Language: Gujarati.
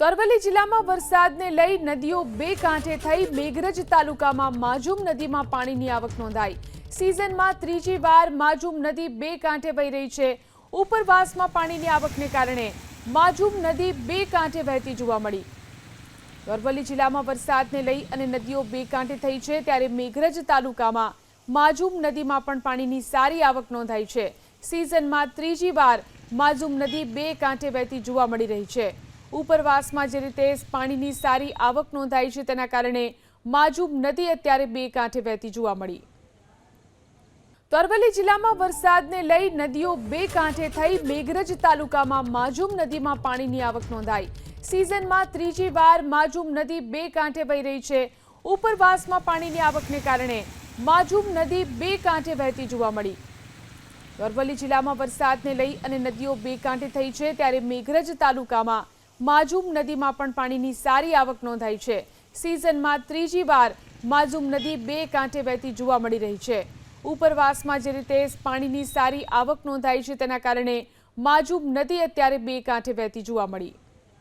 તો અરવલ્લી જિલ્લામાં વરસાદને લઈ નદીઓ બે કાંઠે થઈ મેઘરજ તાલુકામાં માજુમ નદીમાં પાણીની આવક નોંધાઈ। સિઝનમાં ત્રીજી વાર માજુમ નદી બે કાંઠે વહી રહી છે। ઉપરવાસમાં પાણીની આવકને કારણે માજુમ નદી બે કાંઠે વહેતી જોવા મળી। અરવલ્લી જિલ્લામાં વરસાદને લઈ અને નદીઓ બે કાંઠે થઈ છે ત્યારે મેઘરજ તાલુકામાં માજુમ નદીમાં પણ પાણીની સારી આવક નોંધાઈ છે। સિઝનમાં ત્રીજી વાર માજુમ નદી બે કાંઠે વહેતી જોવા મળી રહી છે। ઉપરવાસમાં જે રીતે પાણીની સારી આવક નોંધાઈ છે તેના કારણે માજુમ નદી અત્યારે બે કાંઠે વહેતી જોવા મળી। તો અરવલ્લી જિલ્લામાં વરસાદને લઈ નદીઓ બે કાંઠે થઈ મેઘરજ તાલુકામાં માજુમ નદીમાં પાણીની આવક નોંધાઈ। સિઝનમાં ત્રીજી વાર માજુમ નદી બે કાંઠે વહી રહી છે। ઉપરવાસમાં પાણીની આવકને કારણે માજુમ નદી બે કાંઠે વહેતી જોવા મળી। અરવલ્લી જિલ્લામાં વરસાદને લઈ અને નદીઓ બે કાંઠે થઈ છે ત્યારે મેઘરજ તાલુકામાં માજુમ નદીમાં પણ પાણીની સારી આવક નોંધાઈ છે। સિઝનમાં ત્રીજી વાર માજુમ નદી બે કાંઠે વહેતી જોવા મળી રહી છે। ઉપરવાસમાં જે રીતે પાણીની સારી આવક નોંધાઈ છે તેના કારણે માજુમ નદી અત્યારે બે કાંઠે વહેતી જોવા મળી।